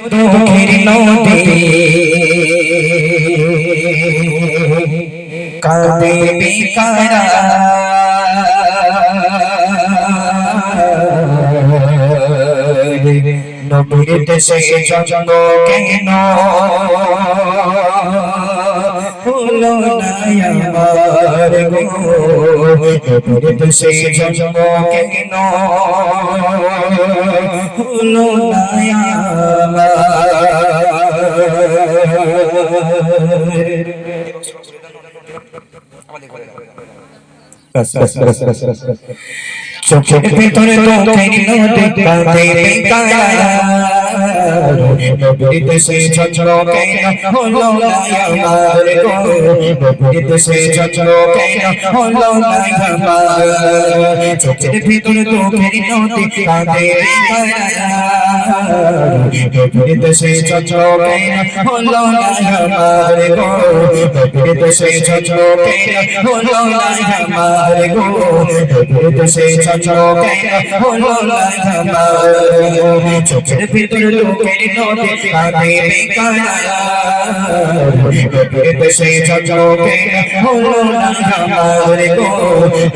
দুঃখের নদী কাঁদে বেকারা নবীর দেশে জন্ম কেন হলো না আমার গো নবীর দেশে জন্ম কেন হলো না আমার চোখের ভিতরে তো নদী কাঁদে বেকারা নবীর দেশে জন্ম কেন হলো না আমার গো নবীর দেশে জন্ম কেন হলো না আমার চোখের ভিতরে তো নদী কাঁদে বেকারা নবীর দেশে জন্ম কেন হলো না আমার গো নবীর দেশে জন্ম কেন হলো না আমার গো নবীর দেশে হলো না আমার চোখের ভিতরে লোকের নদী কাঁদে বেকারা নবীর দেশে জন্ম কেন হলো না আমার গো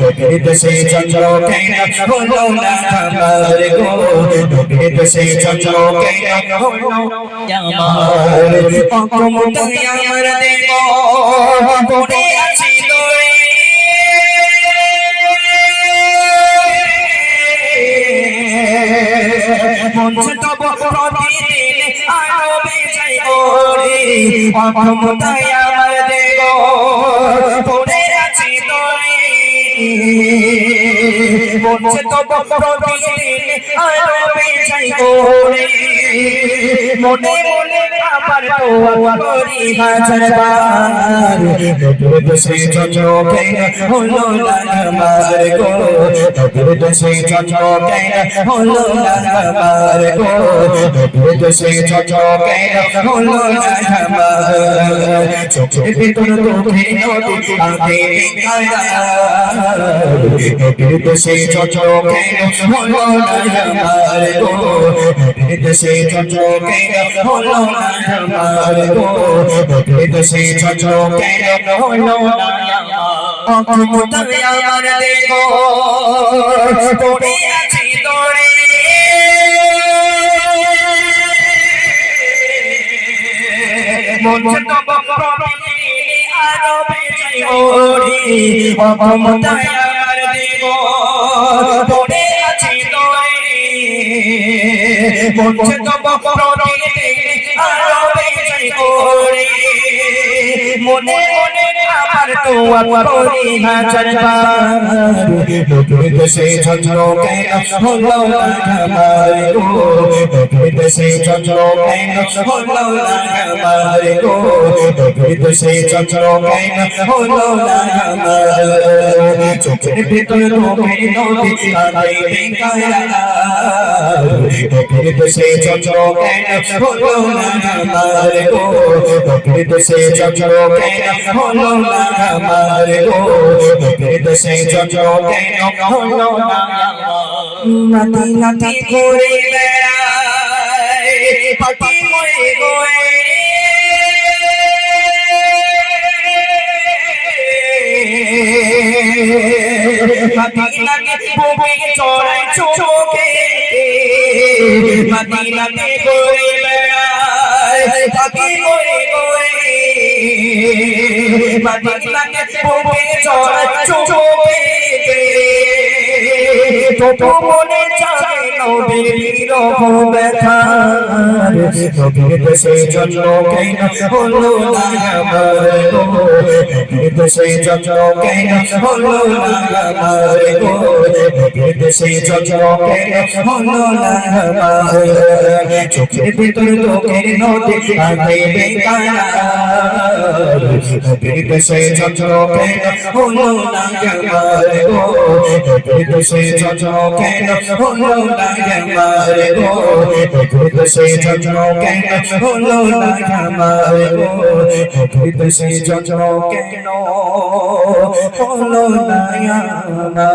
নবীর দেশে জন্ম কেন হলো না আমার গো নবীর দেশে জন্ম কেন হলো আমার অকমতায় আমার দেব পড়ে আছি দোরে মনছে তব প্রতিদিন আলো বেজাই ওরে অক্ষমতায় আমার দেব পড়ে আছি দোরে মনছে তব প্রতিদিন আলো বেজাই ওরে মনে মনে আমার দোয়া করি হাজার বার নবীর দেশে জন্ম কেন হলো না আমার গো নবীর দেশে জন্ম কেন হলো না আমার গো নবীর দেশে জন্ম কেন হলো না আমার চোখের ভিতরে তোকে নদী কাঁদে বেকারা নবীর দেশে জন্ম কেন হলো না আমার গো নবীর দেশে জন্ম কেন হলো না আমার গো নবীর দেশে জন্ম কেন হলো না অক্ষমতায় আমার দেব পড়ে আছি দোরে মনছে তব প্রতিদিন আলো বেজাই ওরে অক্ষমতায় আমার দেব পড়ে আছি দোরে মনছে তব প্রতিদিন আলো বেজাই ওরে মনে মনে আমার দোয়া করি হাজার বার নবীর দেশে জন্ম কেন হলো না আমার গো নবীর দেশে জন্ম কেন হলো না আমার গো নবীর দেশে জন্ম কেন হলো না আমার চোখের ভিতরে তোকে নদী কাঁদে বেকারা নবীর দেশে জন্ম কেন হলো না আমার গো নবীর দেশে জন্ম কেন হলো না আমার গো নবীর দেশে জন্ম কেন হলো না নাতি নাতি ঘুরে বেড়ায় পাখি মরে গোয়ে মদিনাতে বুকে চড়াই চোখে মদিনাতে ঘুরে বেড়ায় পাখি মরে গোয়ে মদিনাতে বুকে চড়াই চোখে তো মনে চায় নবীর বিরহ ব্যথা নবীর দেশে জন্ম কেন হলো না আমার গো নবীর দেশে জন্ম কেন হলো না আমার গো নবীর দেশে জন্ম কেন হলো না আমার চোখের ভিতরে তোকের নদী কাঁদে বেকারা নবীর দেশে জন্ম কেন হলো না আমার গো নবীর দেশে জন্ম কেন হলো না আমার গো নবীর দেশে জন্ম কেন হলো না আমার গো নবীর দেশে জন্ম কেন হলো না আমার